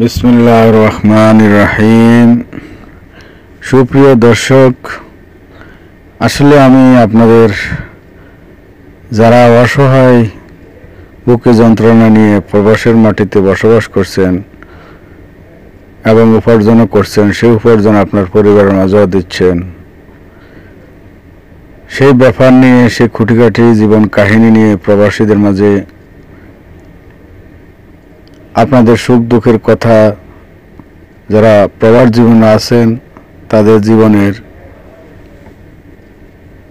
বিসমিল্লাহির রহমানির রহিম। সুপ্রিয় দর্শক, আসলে আমি আপনাদের যারা অসহায় বুকে যন্ত্রণা নিয়ে প্রবাসের মাটিতে বসবাস করছেন এবং উপার্জনও করছেন, সেই উপার্জন আপনার পরিবারের মাঝেও দিচ্ছেন, সেই ব্যাপার নিয়ে, সেই খুঁটিকাটি জীবন কাহিনী নিয়ে প্রবাসীদের মাঝে আপনাদের সুখ দুঃখের কথা যারা প্রবাস জীবনে আছেন তাদের জীবনের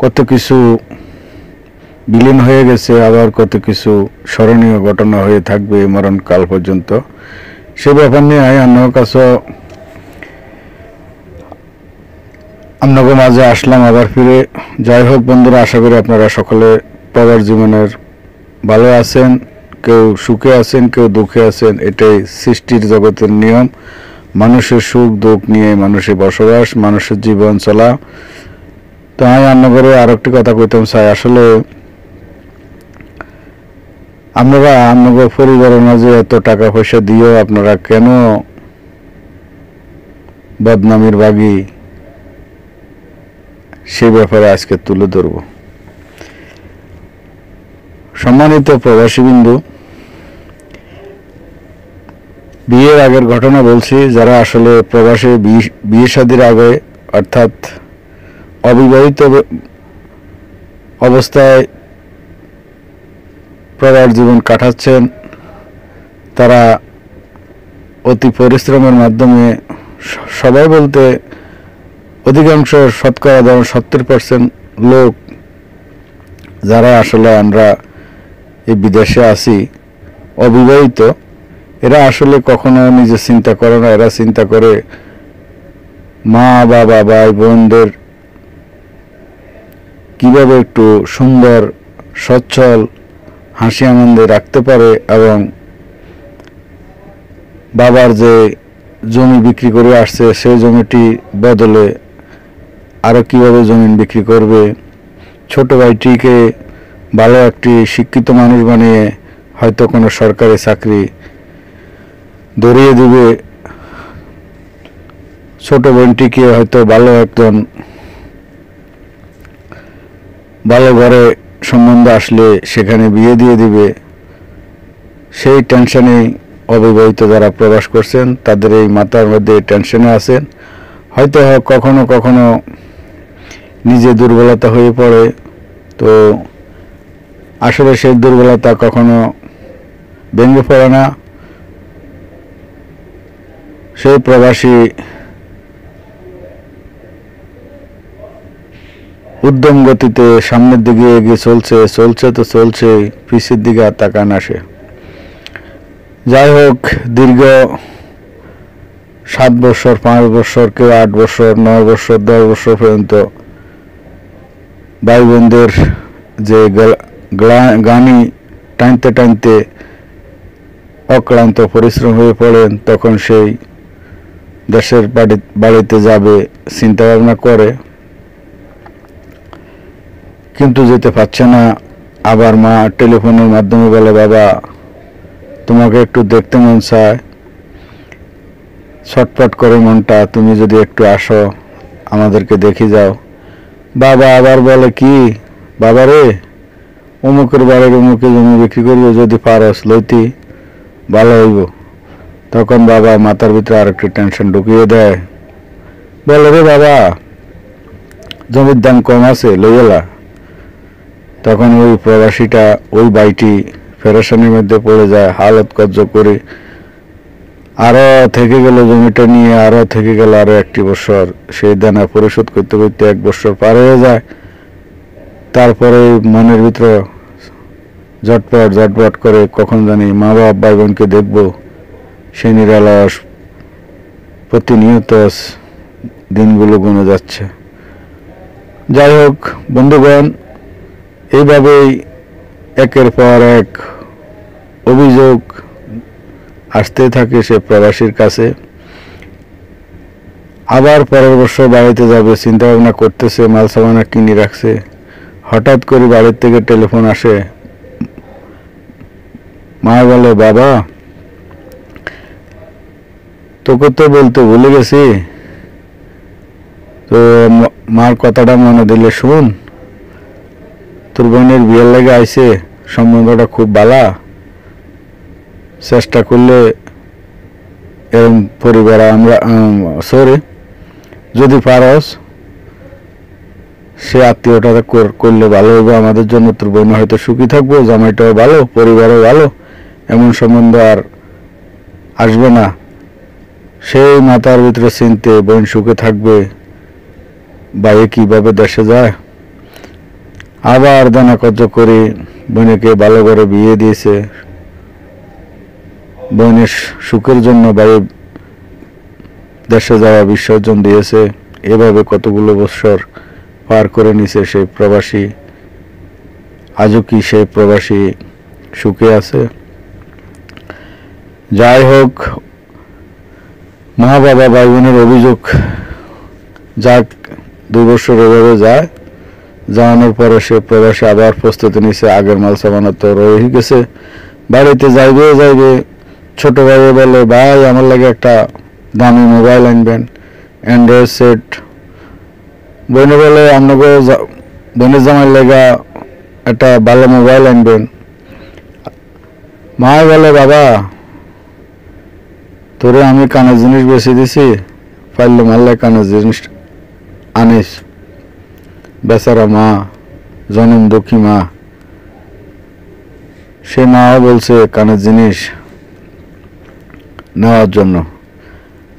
কত কিছু বিলীন হয়ে গেছে, আবার কত কিছু স্মরণীয় ঘটনা হয়ে থাকবে মরণকাল পর্যন্ত। সে ব্যাপার নিয়ে আমার কাছে আপনাকে মাঝে আসলাম আবার ফিরে। যাই হোক বন্ধুরা, আশা করি আপনারা সকলে প্রবাস জীবনের ভালো আছেন, কেউ সুখে আছেন, কেউ দুঃখে আছেন। এটাই সৃষ্টির জগতের নিয়ম। মানুষের সুখ দুঃখ নিয়ে মানুষের বসবাস, মানুষের জীবন চলা। তো আমি রান্নাঘরে আর একটি কথা কইতাম চাই, আসলে আপনারা আপনাদের পরিবারের মাঝে এত টাকা পয়সা দিয়েও আপনারা কেন বদনামির বাগী, সে ব্যাপারে আজকে তুলে ধরব। সম্মানিত প্রবাসীবৃন্দ, বিয়ের আগের ঘটনা বলছি। যারা আসলে প্রবাসে বিয়ে শাদীর আগে অর্থাৎ অবিবাহিত অবস্থায় প্রবাস জীবন কাটাচ্ছেন, তারা অতি পরিশ্রমের মাধ্যমে, সবাই বলতে অধিকাংশ শতকরা 70% লোক যারা আসলে আমরা এই বিদেশে আছি অবিবাহিত, এরা আসলে কখনো নিজে চিন্তা করে না। এরা চিন্তা করে মা বাবা ভাই বোনদের কিভাবে একটু সুন্দর সচ্ছল হাসি আনন্দে রাখতে পারে, এবং বাবার যে জমি বিক্রি করে আসছে সেই জমিটি বদলে আরো কিভাবে জমি বিক্রি করবে, ছোট ভাইটিকে ভালো একটি শিক্ষিত মানুষ বানিয়ে হয়তো কোনো সরকারি চাকরি ধরিয়ে দিবে, ছোট বোনটিকে হয়তো ভালো একজন ভালো ঘরে সম্বন্ধ আসলে সেখানে বিয়ে দিয়ে দিবে। সেই টেনশনেই অবিবাহিত যারা প্রবাস করছেন তাদের এই মাথার মধ্যে টেনশনে আছেন। হয়তো কখনো কখনো নিজে দুর্বলতা হয়ে পড়ে, তো আসলে সেই দুর্বলতা কখনো ভেঙে পড়ে না। সেই প্রবাসী উদ্যম গতিতে সামনের দিকে এগিয়ে চলছে, পিছের দিকে আর তাকান আসে। যাই হোক, দীর্ঘ 7 বছর, 5 বছর, কেউ 8 বছর, 9 বছর, 10 বছর পর্যন্ত ভাই বোনদের যে গানি টানতে টানতে অক্লান্ত পরিশ্রম হয়ে পড়েন, তখন সেই দেশের বাড়িতে যাবে চিন্তা ভাবনা করে, কিন্তু যেতে পারছে না। আবার মা টেলিফোনের মাধ্যমে বলে, বাবা তোমাকে একটু দেখতে মন চায়, ছটফট করে মনটা, তুমি যদি একটু আসো আমাদেরকে দেখে যাও। বাবা আবার বলে, কি বাবা রে, অমুকের বাড়ির অমুকে জমি বিক্রি করবো, যদি পারস লইতি ভালো হইব। তখন বাবা মাথার ভিতরে আর একটি টেনশন ঢুকিয়ে দেয়, বলে, রে বাবা জমির দাম কম আছে, লইয়েলা। তখন ওই প্রবাসীটা, ওই বাইটি ফেরেশানির মধ্যে পড়ে যায়, হালত কজ্জ করে আরো থেকে গেল জমিটা নিয়ে, আরো থেকে গেল আরো 1 বছর। সেই দানা পরিশোধ করতে করতে 1 বছর পার হয়ে যায়। তারপরে মনের ভিতরে জটপট করে কখন জানি মা বাবা ভাই বোনকে দেখবো, সেই নিরালস প্রতিনিয়ত দিনগুলো গুনে যাচ্ছে। যাই হোক বন্ধুগণ, এইভাবেই একের পর এক অভিযোগ আসতে থাকে সে প্রবাসীর কাছে। আবার পরের বছর বাড়িতে যাবে, চিন্তা ভাবনা করতেছে, মাল সামানা কিনে রাখছে। হঠাৎ করে বাড়ির থেকে টেলিফোন আসে, মা বলে, বাবা তোকে তো বলতে ভুলে গেছি, তো মার কথাটা মনে দিলে শুন। তোর বোনের বিয়ের লাগে আইছে, সম্বন্ধটা খুব ভালো, চেষ্টা করলে এরকম পরিবার আমরা সরে যদি পারস সে আত্মীয়টা করলে ভালো হবে আমাদের জন্য। তোর বোন হয়তো সুখী থাকবো, জামাইটাও ভালো, পরিবারও ভালো, এমন সম্বন্ধ আর আসবে না। সেই মাথার ভিতরে চিনতে বোন সুখে থাকবে, বাইরে কিভাবে দেশে যায়। আবার দানা কর্য করে বোনকে ভালো করে বিয়ে দিয়েছে, বোনের সুখের জন্য বাইরে দেশে যাওয়া বিসর্জন দিয়েছে। এভাবে কতগুলো বছর পার করে নিছে সেই প্রবাসী। আজও কি সেই প্রবাসী সুখে আছে? যাই হোক, মা বাবা ভাই বোনের অভিযোগ যাক, 2 বছর এভাবে যায়, যাওয়ানোর পরে সে প্রবাসী আবার প্রস্তুতি নিছে। আগের মাল সামানা তো রয়ে গেছে, বাড়িতে যাইবে। ছোট ভাই বলে, ভাই আমার লাগে একটা দামি মোবাইল আনবেন, অ্যান্ড্রয়েড সেট। বোনে বলে, আপনাকে বোনের জামাই লেগা একটা ভালো মোবাইল আনবেন। মা বলে, বাবা তোরে আমি কানের জিনিস বেশি দিছি, পারলে মারলে কানের জিনিস আনিস। বেচারা মা, জনম দুঃখী মা, সে মাও বলছে কানের জিনিস নেওয়ার জন্য।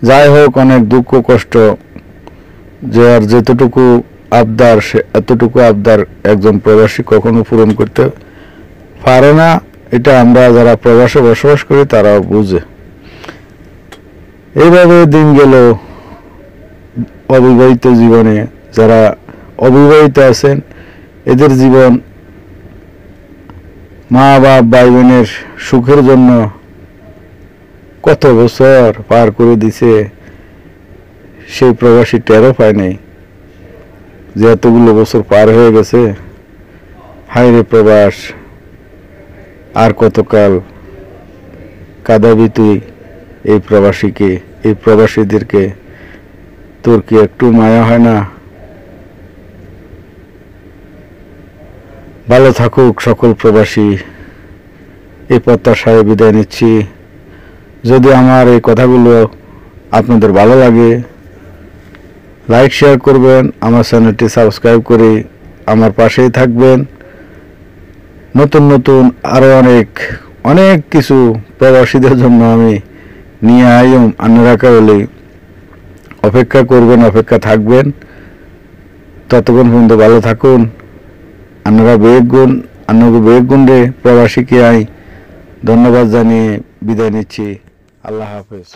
যাই হোক, অনেক দুঃখ কষ্ট, যে আর যেতটুকু আবদার, সে এতটুকু আবদার একজন প্রবাসী কখনো পূরণ করতে পারে না। এটা আমরা যারা প্রবাসে বসবাস করি তারাও বুঝে। এইভাবে দিন গেল অবিবাহিত জীবনে। যারা অবিবাহিত আছেন এদের জীবন মা বাপ ভাই বোনের সুখের জন্য কত বছর পার করে দিছে, সেই প্রবাসী টেরও পায় নাই যে এতগুলো বছর পার হয়ে গেছে। হায় রে প্রবাস, আর কতকাল কাঁদাবি তুই এই প্রবাসীকে, এই প্রবাসীদেরকে? তোর কি একটু মায়া হয় না? ভালো থাকুক সকল প্রবাসী, এই প্রত্যাশায় বিদায় নিচ্ছি। যদি আমার এই কথাগুলো আপনাদের ভালো লাগে, লাইক শেয়ার করবেন, আমার চ্যানেলটি সাবস্ক্রাইব করে আমার পাশেই থাকবেন। নতুন নতুন আরও অনেক কিছু প্রবাসীদের জন্য আমি নিয়ে আইম। আপনারা কেবলই অপেক্ষা করবেন, অপেক্ষা থাকবেন। ততক্ষণ পর্যন্ত ভালো থাকুন। আপনারা বেগ গুণ রে প্রবাসীকে আই ধন্যবাদ জানিয়ে বিদায় নিচ্ছি। আল্লাহ হাফেজ।